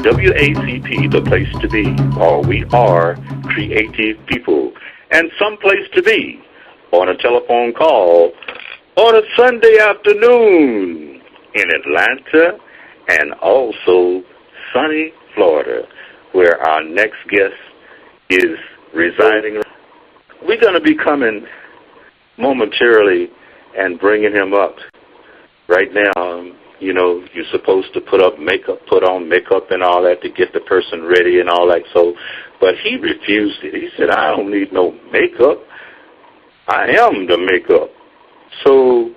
WACP, the place to be. Oh, we are creative people. And some place to be on a telephone call on a Sunday afternoon in Atlanta and also sunny Florida, where our next guest is residing. We're going to be coming momentarily and bringing him up. Right now, you know, you're supposed to put on makeup and all that to get the person ready and all that. So, but he refused it. He said, I don't need no makeup. I am the makeup. So,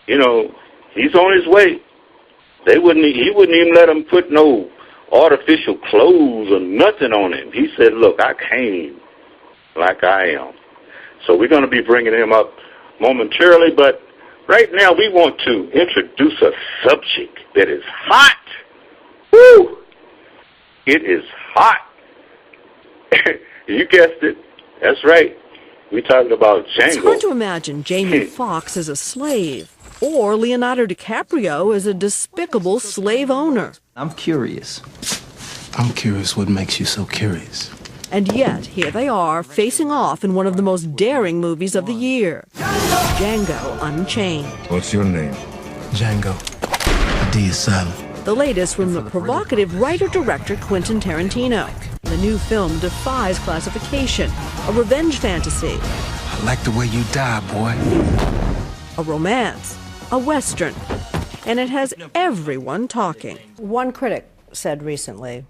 you know, he's on his way. He wouldn't even let him put no artificial clothes or nothing on him. He said, look, I came like I am. So we're going to be bringing him up momentarily, but right now we want to introduce a subject that is hot. Woo! It is hot. You guessed it. That's right. We're talking about Django. It's hard to imagine Jamie Foxx as a slave or Leonardo DiCaprio as a despicable slave owner. I'm curious. I'm curious what makes you so curious. And yet, here they are, facing off in one of the most daring movies of the year, Django Unchained. What's your name? Django. The D is silent. The latest from the provocative writer-director Quentin Tarantino. The new film defies classification, a revenge fantasy. I like the way you die, boy. A romance, a western, and it has everyone talking. One critic said recently,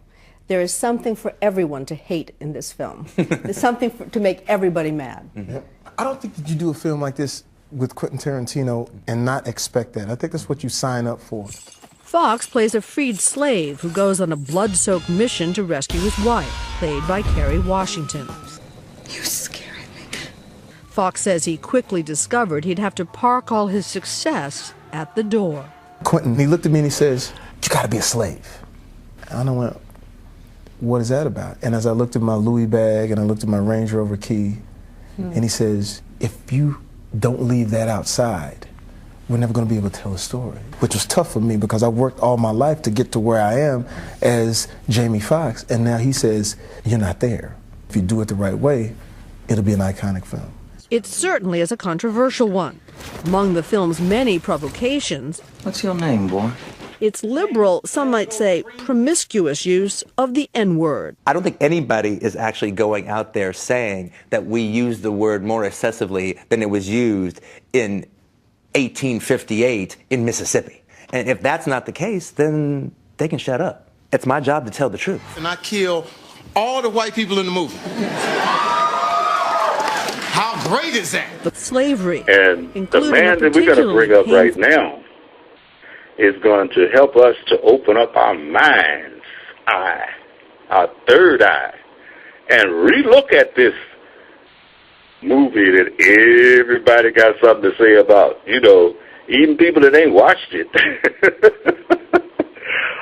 there is something for everyone to hate in this film. There's something to make everybody mad. Mm-hmm. I don't think that you do a film like this with Quentin Tarantino and not expect that. I think that's what you sign up for. Fox plays a freed slave who goes on a blood-soaked mission to rescue his wife, played by Kerry Washington. You scared me. Fox says he quickly discovered he'd have to park all his success at the door. Quentin, he looked at me and he says, you gotta be a slave. And I went, what is that about? And as I looked at my Louis bag and I looked at my Range Rover key, and he says, if you don't leave that outside, we're never going to be able to tell a story. Which was tough for me because I worked all my life to get to where I am as Jamie Foxx, and now he says, you're not there. If you do it the right way, it'll be an iconic film. It certainly is a controversial one. Among the film's many provocations, What's your name, boy? its liberal, some might say promiscuous use of the N-word. I don't think anybody is actually going out there saying that we use the word more excessively than it was used in 1858 in Mississippi. And if that's not the case, then they can shut up. It's my job to tell the truth. And I kill all the white people in the movie. How great is that? But slavery, and the man that we're going to bring up right now is going to help us to open up our mind's eye, our third eye, and relook at this movie that everybody got something to say about. You know, even people that ain't watched it.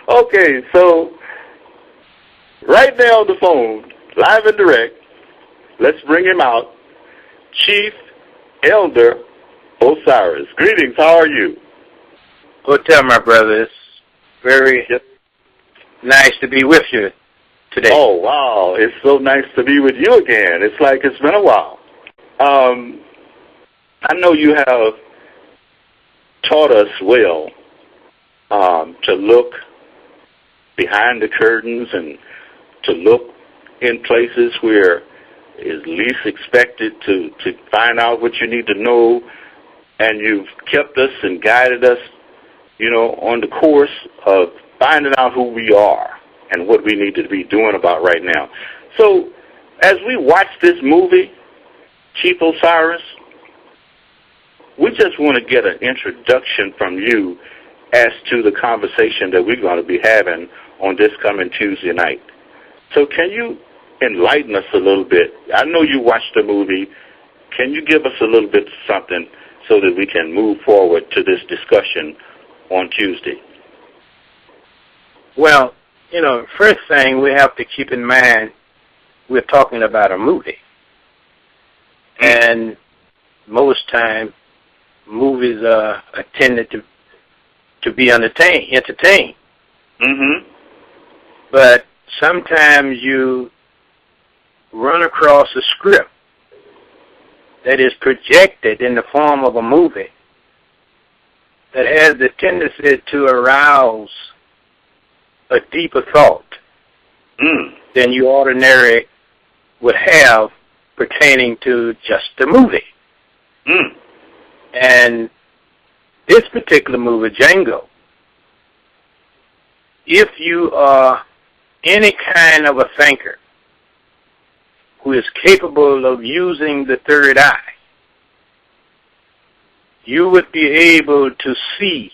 Okay, so right now on the phone, live and direct, let's bring him out, Chief Elder Osirus. Greetings, how are you? Go tell my brother, it's very nice to be with you today. Oh, wow. It's so nice to be with you again. It's like it's been a while. I know you have taught us well to look behind the curtains and to look in places where is least expected to find out what you need to know, and you've kept us and guided us, you know, on the course of finding out who we are and what we need to be doing about right now. So as we watch this movie, Chief Osirus, we just want to get an introduction from you as to the conversation that we're going to be having on this coming Tuesday night. So can you enlighten us a little bit? I know you watched the movie. Can you give us a little bit something so that we can move forward to this discussion on Tuesday? Well, you know, first thing we have to keep in mind, we're talking about a movie. And most times, movies are intended to be entertained. Mm-hmm. But sometimes you run across a script that is projected in the form of a movie that has the tendency to arouse a deeper thought than you ordinarily would have pertaining to just the movie. And this particular movie, Django, if you are any kind of a thinker who is capable of using the third eye, you would be able to see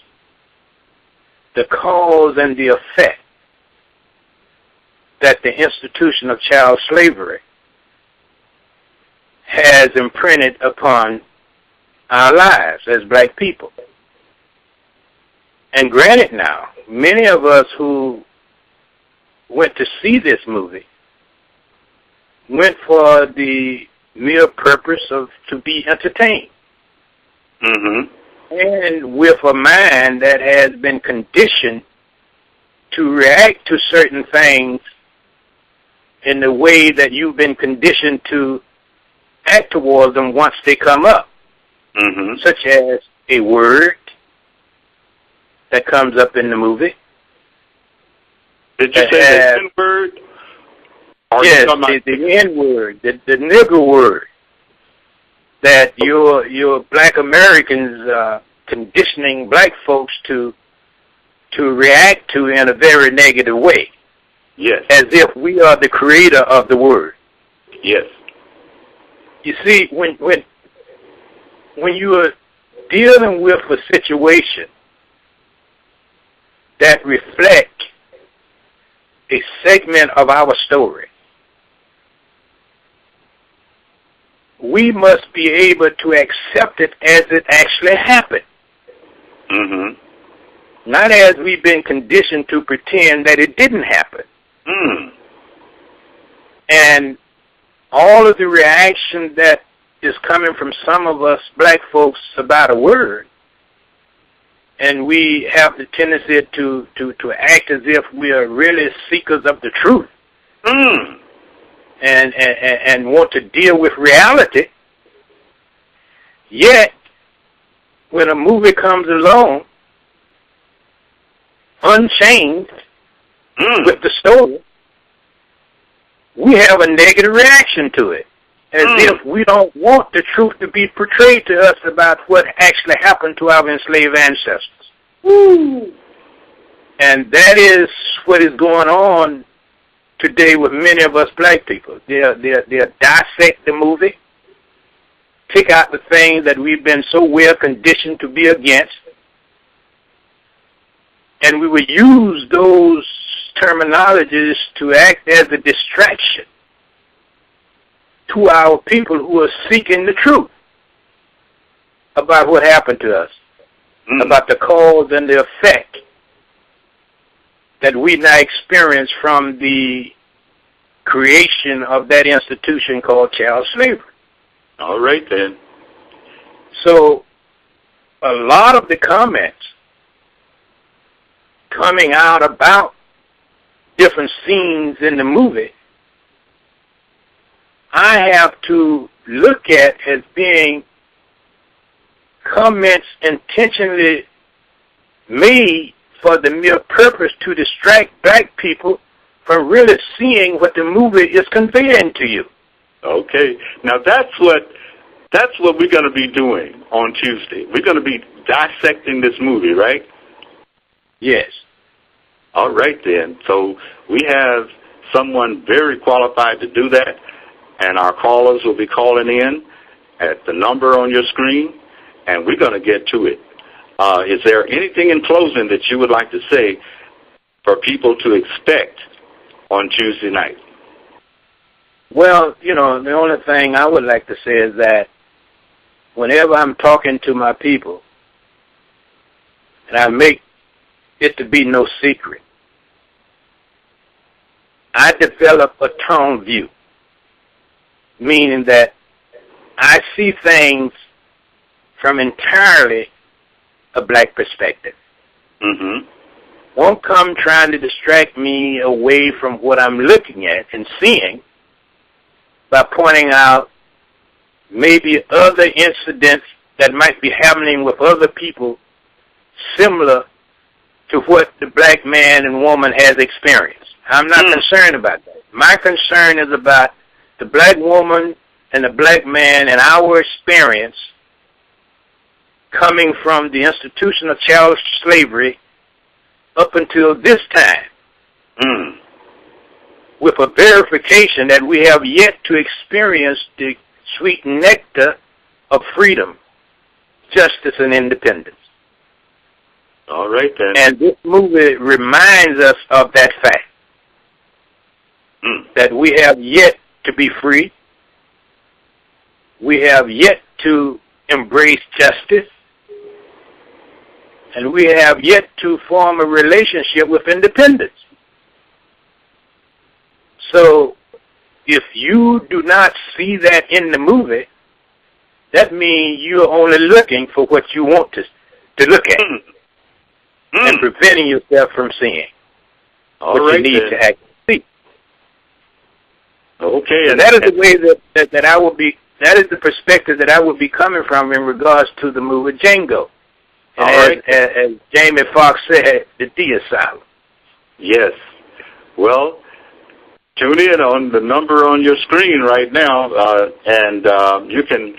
the cause and the effect that the institution of child slavery has imprinted upon our lives as black people. And granted now, many of us who went to see this movie went for the mere purpose of to be entertained. And with a mind that has been conditioned to react to certain things in the way that you've been conditioned to act towards them once they come up, such as a word that comes up in the movie. Did you say the N-word? Yes, the N-word, the nigger word that your black Americans conditioning black folks to react to in a very negative way. Yes. As if we are the creator of the word. Yes. You see, when you are dealing with a situation that reflects a segment of our story, we must be able to accept it as it actually happened. Not as we've been conditioned to pretend that it didn't happen. And all of the reaction that is coming from some of us black folks about a word, and we have the tendency to act as if we are really seekers of the truth, and want to deal with reality. Yet, when a movie comes along, Unchained, with the story, we have a negative reaction to it, as if we don't want the truth to be portrayed to us about what actually happened to our enslaved ancestors. And that is what is going on today with many of us black people. They'll dissect the movie, pick out the things that we've been so well conditioned to be against, and we will use those terminologies to act as a distraction to our people who are seeking the truth about what happened to us, about the cause and the effect that we now experience from the creation of that institution called child slavery. All right, then. So a lot of the comments coming out about different scenes in the movie, I have to look at as being comments intentionally made for the mere purpose to distract black people from really seeing what the movie is conveying to you. Okay. Now that's what we're going to be doing on Tuesday. We're going to be dissecting this movie, right? Yes. All right, then. So we have someone very qualified to do that, and our callers will be calling in at the number on your screen, and we're going to get to it. Is there anything in closing that you would like to say for people to expect on Tuesday night? Well, you know, the only thing I would like to say is that whenever I'm talking to my people, and I make it to be no secret, I develop a tone view, meaning that I see things from entirely a black perspective. Don't come trying to distract me away from what I'm looking at and seeing by pointing out maybe other incidents that might be happening with other people similar to what the black man and woman has experienced. I'm not concerned about that. My concern is about the black woman and the black man and our experience coming from the institution of chattel slavery up until this time, with a verification that we have yet to experience the sweet nectar of freedom, justice, and independence. All right, then. And this movie reminds us of that fact, that we have yet to be free, we have yet to embrace justice, and we have yet to form a relationship with independence. So, if you do not see that in the movie, that means you're only looking for what you want to look at and preventing yourself from seeing what you need to actually see. Okay. So that is the way that I will be, that is the perspective that I will be coming from in regards to the movie Django. And as Jamie Foxx said, the D Asylum. Yes. Well, tune in on the number on your screen right now, and you can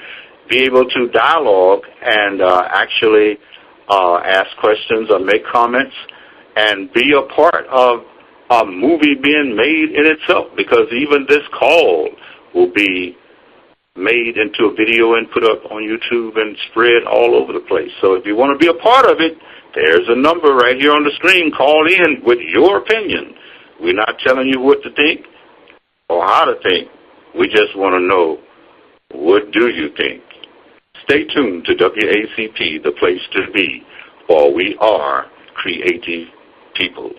be able to dialogue and actually ask questions or make comments and be a part of a movie being made in itself, because even this call will be made into a video and put up on YouTube and spread all over the place. So if you want to be a part of it, there's a number right here on the screen. Call in with your opinion. We're not telling you what to think or how to think. We just want to know, what do you think? Stay tuned to WACP, the place to be, for we are creative people.